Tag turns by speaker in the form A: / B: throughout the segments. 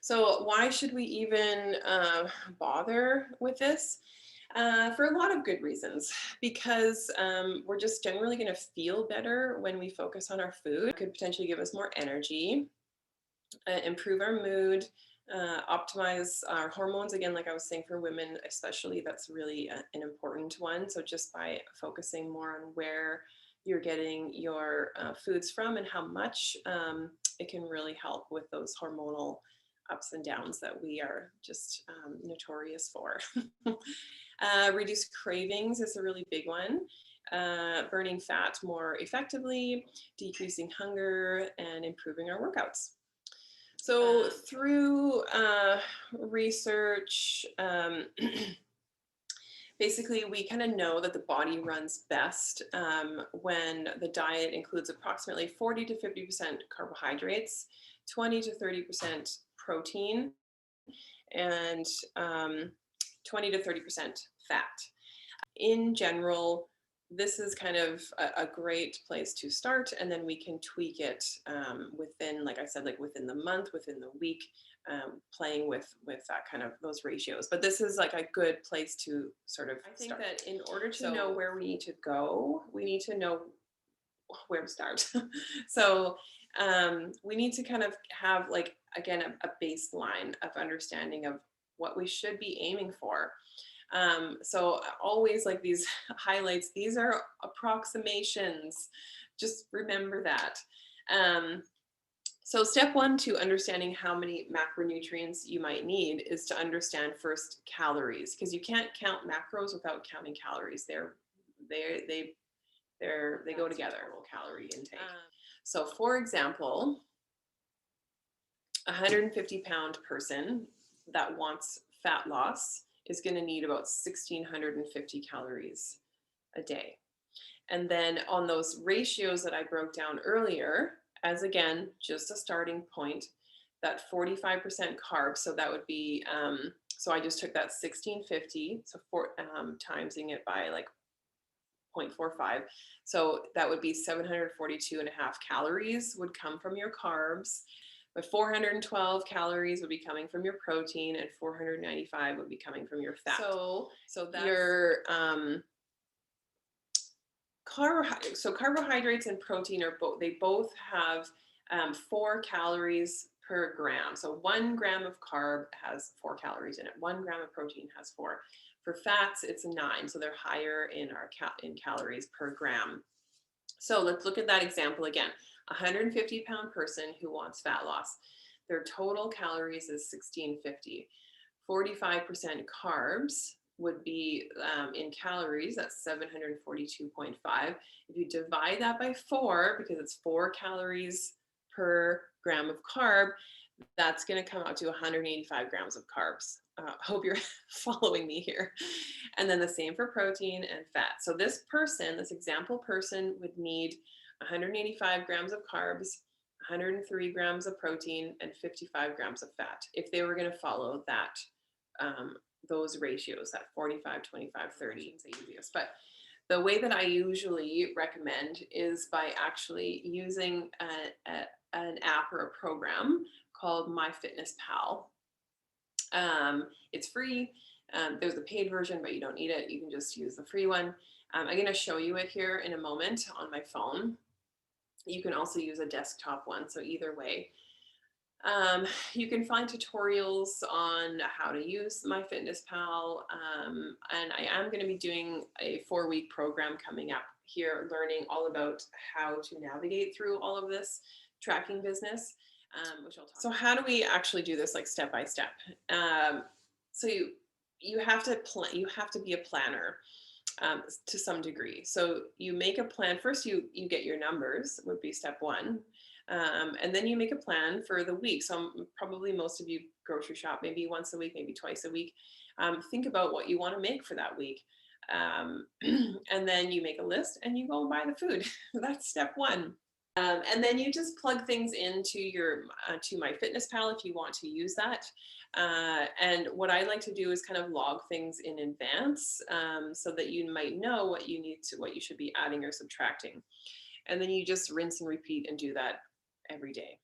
A: So why should we even bother with this? For a lot of good reasons, because we're just generally going to feel better when we focus on our food. It could potentially give us more energy, improve our mood, optimize our hormones. Again, like I was saying, for women especially, that's really an important one. So just by focusing more on where you're getting your foods from and how much, it can really help with those hormonal ups and downs that we are just notorious for. Reduce cravings is a really big one. Burning fat more effectively, decreasing hunger, and improving our workouts. So through research, basically we kind of know that the body runs best when the diet includes approximately 40 to 50% carbohydrates, 20 to 30% protein, and 20 to 30% fat. In general, this is kind of a great place to start, and then we can tweak it within, like I said, like within the month, within the week, playing with that kind of those ratios. But this is like a good place to sort of I think start. That in order to know where we need to go, we need to know where to start. So we need to kind of have, like, again, a baseline of understanding of what we should be aiming for. So always, like, these highlights, these are approximations. Just remember that. So step one to understanding how many macronutrients you might need is to understand first calories, because you can't count macros without counting calories. They go together. Calorie intake. So for example, a 150-pound person that wants fat loss is going to need about 1,650 calories a day. And then on those ratios that I broke down earlier, as again, just a starting point, that 45% carbs, so that would be, so I just took that 1,650, so timesing it by like 0.45. So that would be 742 and a half calories would come from your carbs, but 412 calories would be coming from your protein, and 495 would be coming from your fat. So that's your carbohydrates and protein are they both have 4 calories per gram. So 1 gram of carb has 4 calories in it. 1 gram of protein has 4. For fats, it's 9. So they're higher in our in calories per gram. So let's look at that example again. A 150-pound person who wants fat loss, their total calories is 1,650. 45% carbs would be in calories, that's 742.5. If you divide that by 4, because it's 4 calories per gram of carb, that's going to come out to 185 grams of carbs. Hope you're following me here. And then the same for protein and fat. So this person, this example person, would need 185 grams of carbs, 103 grams of protein, and 55 grams of fat if they were going to follow that those ratios, that 45, 25, 30. But the way that I usually recommend is by actually using an app or a program called MyFitnessPal. It's free. There's a paid version, but you don't need it. You can just use the free one. I'm going to show you it here in a moment on my phone. You can also use a desktop one, so either way. You can find tutorials on how to use MyFitnessPal, and I am going to be doing a 4-week program coming up here, learning all about how to navigate through all of this tracking business, which I'll talk about. So how do we actually do this, like, step by step? So you have to be a planner to some degree. So you make a plan. First, you get your numbers, would be step one. And then you make a plan for the week. So probably most of you grocery shop maybe once a week, maybe twice a week. Think about what you want to make for that week. And then you make a list and you go and buy the food. That's step one. And then you just plug things into your to MyFitnessPal if you want to use that. And what I like to do is kind of log things in advance, so that you might know what you should be adding or subtracting. And then you just rinse and repeat and do that every day.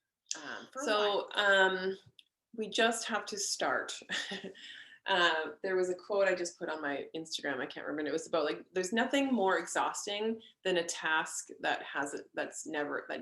A: We just have to start. There was a quote I just put on my Instagram. I can't remember. It was about like, there's nothing more exhausting than a task that has it that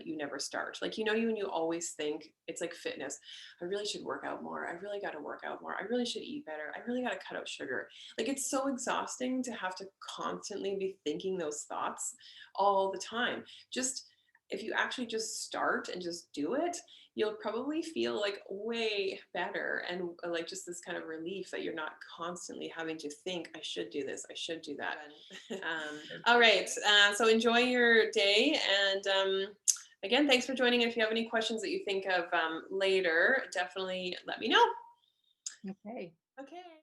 A: you never start. Like, you know, when you always think, it's like fitness. I really should work out more. I really got to work out more. I really should eat better. I really got to cut out sugar. Like, it's so exhausting to have to constantly be thinking those thoughts all the time. Just if you actually just start and just do it, you'll probably feel like way better, and like just this kind of relief that you're not constantly having to think, I should do this, I should do that. All right. So enjoy your day. And again, thanks for joining. If you have any questions that you think of later, definitely let me know.
B: Okay.
A: Okay.